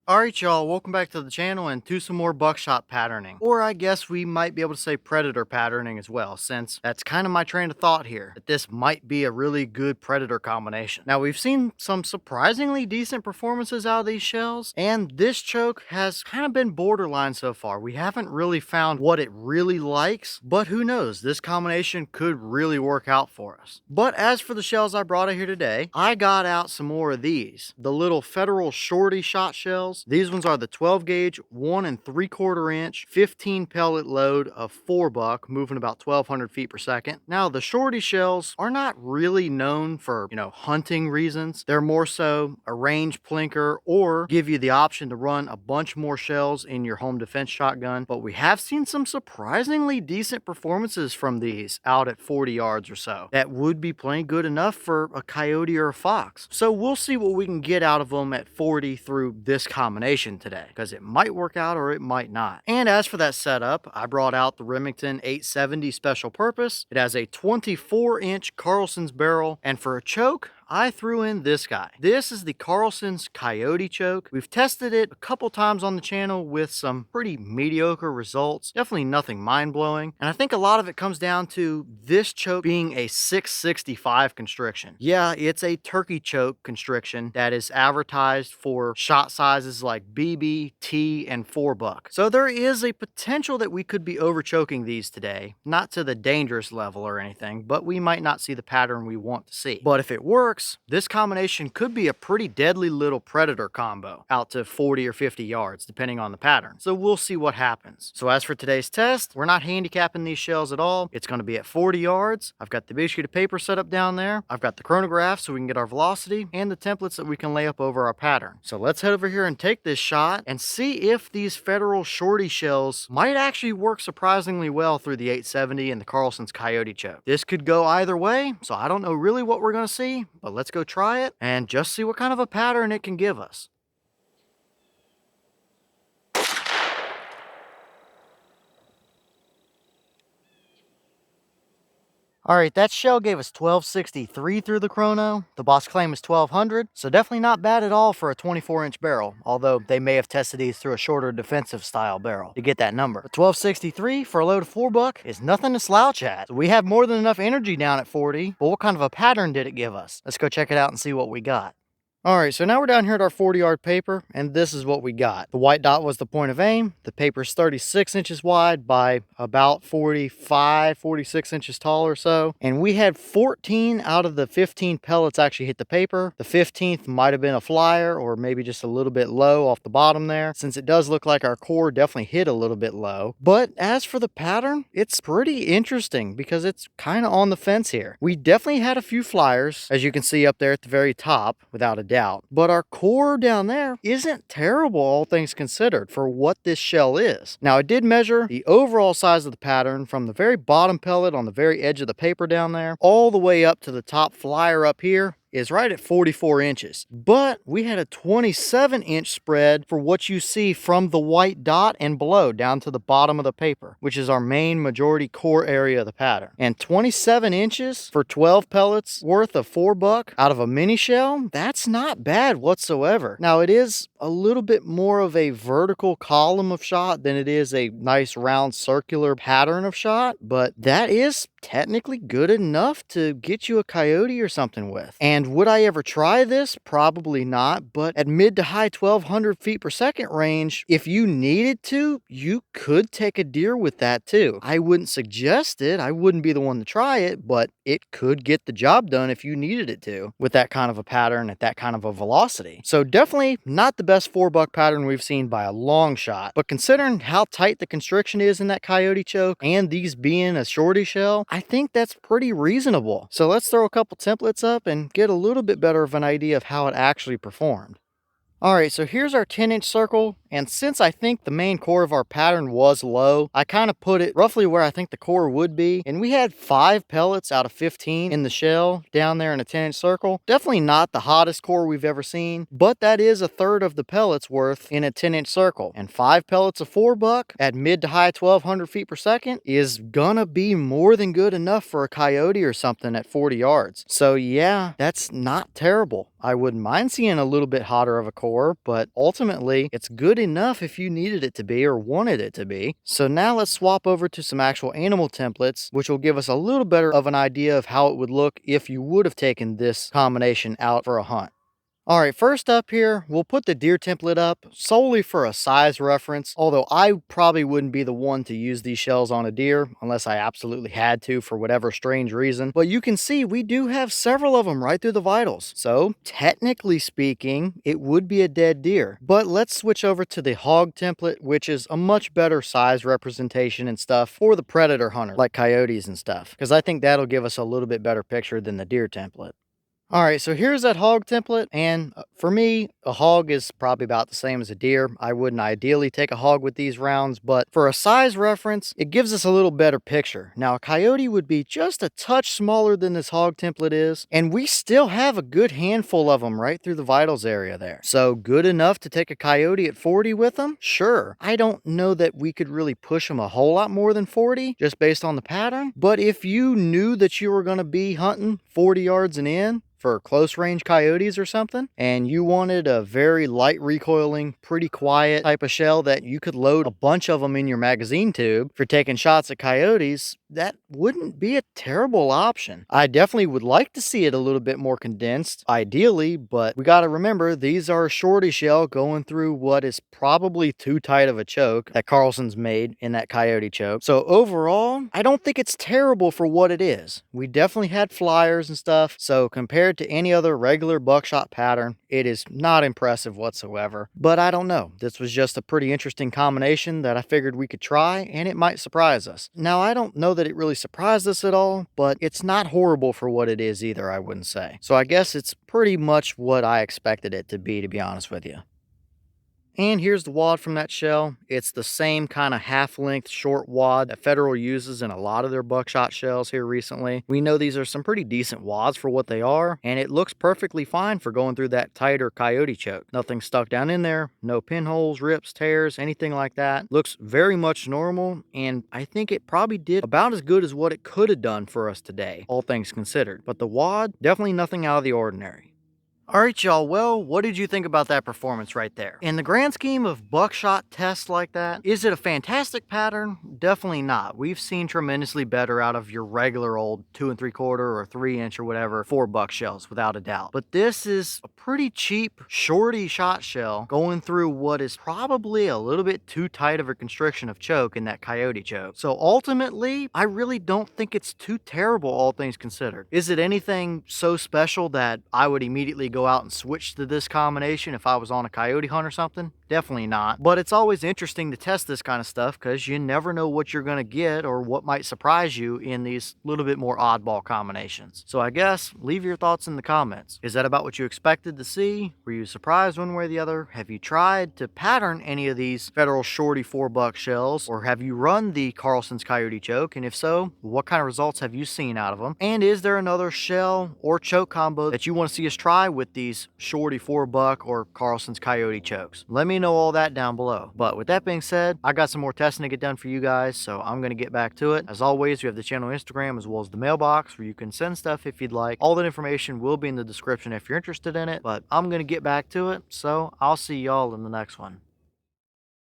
Alright y'all, welcome back to the channel and to some more buckshot patterning. Or I guess we might be able to say predator patterning as well, since that's kind of my train of thought here, that this might be a really good predator combination. Now we've seen some surprisingly decent performances out of these shells, and this choke has kind of been borderline so far. We haven't really found what it really likes, but who knows, this combination could really work out for us. But as for the shells I brought out here today, I got out some more of these, the little Federal Shorty Shotshells. These ones are the 12 gauge, 1 3/4 inch, 15 pellet load of 4-buck, moving about 1,200 feet per second. Now, the Shorty shells are not really known for, hunting reasons. They're more so a range plinker or give you the option to run a bunch more shells in your home defense shotgun. But we have seen some surprisingly decent performances from these out at 40 yards or so. That would be plenty good enough for a coyote or a fox. So we'll see what we can get out of them at 40 through this combination today, because it might work out or it might not. And as for that setup, I brought out the Remington 870 special purpose. It has a 24-inch Carlson's barrel, and for a choke, I threw in this guy. This is the Carlson's Coyote choke. We've tested it a couple times on the channel with some pretty mediocre results. Definitely nothing mind-blowing. And I think a lot of it comes down to this choke being a 665 constriction. Yeah, it's a turkey choke constriction that is advertised for shot sizes like BB, T, and 4-buck. So there is a potential that we could be over-choking these today. Not to the dangerous level or anything, but we might not see the pattern we want to see. But if it works, this combination could be a pretty deadly little predator combo out to 40 or 50 yards, depending on the pattern. So we'll see what happens. So as for today's test, we're not handicapping these shells at all. It's going to be at 40 yards. I've got the big sheet of paper set up down there. I've got the chronograph so we can get our velocity and the templates that we can lay up over our pattern. So let's head over here and take this shot and see if these Federal Shorty shells might actually work surprisingly well through the 870 and the Carlson's Coyote choke. This could go either way, so I don't know really what we're going to see, but let's go try it and just see what kind of a pattern it can give us. Alright, that shell gave us 1263 through the chrono. The boss claim is 1200, so definitely not bad at all for a 24-inch barrel, although they may have tested these through a shorter defensive style barrel to get that number. But 1263 for a load of 4-buck is nothing to slouch at. So we have more than enough energy down at 40, but what kind of a pattern did it give us? Let's go check it out and see what we got. Alright, so now we're down here at our 40-yard paper, and this is what we got. The white dot was the point of aim. The paper's 36 inches wide by about 45, 46 inches tall or so. And we had 14 out of the 15 pellets actually hit the paper. The 15th might have been a flyer, or maybe just a little bit low off the bottom there, since it does look like our core definitely hit a little bit low. But as for the pattern, it's pretty interesting because it's kind of on the fence here. We definitely had a few flyers, as you can see up there at the very top, without a doubt, but our core down there isn't terrible, all things considered, for what this shell is. Now, I did measure the overall size of the pattern from the very bottom pellet on the very edge of the paper down there all the way up to the top flyer up here is right at 44 inches. But we had a 27-inch spread for what you see from the white dot and below down to the bottom of the paper, which is our main majority core area of the pattern. And 27 inches for 12 pellets worth of 4-buck out of a mini shell, that's not bad whatsoever. Now, it is a little bit more of a vertical column of shot than it is a nice round circular pattern of shot, but that is technically good enough to get you a coyote or something with. And would I ever try this? Probably not, but at mid to high 1200 feet per second range, if you needed to, you could take a deer with that too. I wouldn't suggest it. I wouldn't be the one to try it, but it could get the job done if you needed it to with that kind of a pattern at that kind of a velocity. So definitely not the best 4-buck pattern we've seen by a long shot, but considering how tight the constriction is in that coyote choke and these being a shorty shell, I think that's pretty reasonable. So let's throw a couple templates up and get a little bit better of an idea of how it actually performed. Alright, so here's our 10-inch circle, And since I think the main core of our pattern was low, I kind of put it roughly where I think the core would be. And we had 5 pellets out of 15 in the shell down there in a 10-inch circle. Definitely not the hottest core we've ever seen, but that is a third of the pellets worth in a 10-inch circle. And 5 pellets of 4-buck at mid to high 1200 feet per second is gonna be more than good enough for a coyote or something at 40 yards. So yeah, that's not terrible. I wouldn't mind seeing a little bit hotter of a core, but ultimately it's good enough if you needed it to be or wanted it to be. So now let's swap over to some actual animal templates, which will give us a little better of an idea of how it would look if you would have taken this combination out for a hunt. All right, first up here, we'll put the deer template up solely for a size reference, although I probably wouldn't be the one to use these shells on a deer unless I absolutely had to for whatever strange reason. But you can see we do have several of them right through the vitals. So technically speaking, it would be a dead deer. But let's switch over to the hog template, which is a much better size representation and stuff for the predator hunter, like coyotes and stuff, because I think that'll give us a little bit better picture than the deer template. All right, so here's that hog template, and for me, a hog is probably about the same as a deer. I wouldn't ideally take a hog with these rounds, but for a size reference, it gives us a little better picture. Now, a coyote would be just a touch smaller than this hog template is, and we still have a good handful of them right through the vitals area there. So good enough to take a coyote at 40 with them? Sure. I don't know that we could really push them a whole lot more than 40, just based on the pattern, but if you knew that you were going to be hunting 40 yards and in, for close range coyotes or something, and you wanted a very light recoiling, pretty quiet type of shell that you could load a bunch of them in your magazine tube for taking shots at coyotes, that wouldn't be a terrible option. I definitely would like to see it a little bit more condensed, ideally, but we got to remember these are a shorty shell going through what is probably too tight of a choke that Carlson's made in that coyote choke. So overall, I don't think it's terrible for what it is. We definitely had flyers and stuff, so compared to any other regular buckshot pattern, it is not impressive whatsoever. But I don't know. This was just a pretty interesting combination that I figured we could try, and it might surprise us. Now, I don't know that it really surprised us at all, but it's not horrible for what it is either, I wouldn't say. So I guess it's pretty much what I expected it to be honest with you. And here's the wad from that shell. It's the same kind of half-length short wad that Federal uses in a lot of their buckshot shells here recently. We know these are some pretty decent wads for what they are, and it looks perfectly fine for going through that tighter coyote choke. Nothing stuck down in there, no pinholes, rips, tears, anything like that. Looks very much normal, and I think it probably did about as good as what it could have done for us today, all things considered. But the wad, definitely nothing out of the ordinary. All right, y'all. Well, what did you think about that performance right there? In the grand scheme of buckshot tests like that, is it a fantastic pattern? Definitely not. We've seen tremendously better out of your regular old 2 3/4 or 3-inch or whatever 4-buck shells, without a doubt. But this is a pretty cheap shorty shot shell going through what is probably a little bit too tight of a constriction of choke in that coyote choke. So ultimately, I really don't think it's too terrible, all things considered. Is it anything so special that I would immediately go out and switch to this combination if I was on a coyote hunt or something? Definitely not. But it's always interesting to test this kind of stuff because you never know what you're going to get or what might surprise you in these little bit more oddball combinations. So I guess leave your thoughts in the comments. Is that about what you expected to see? Were you surprised one way or the other? Have you tried to pattern any of these Federal Shorty 4-buck shells, or have you run the Carlson's coyote choke? And if so, what kind of results have you seen out of them? And is there another shell or choke combo that you want to see us try with these Shorty 4-buck or Carlson's coyote chokes? Let me know all that down below. But with that being said, I got some more testing to get done for you guys, so I'm going to get back to it. As always, we have the channel Instagram as well as the mailbox where you can send stuff if you'd like. All that information will be in the description if you're interested in it, but I'm going to get back to it, so I'll see y'all in the next one.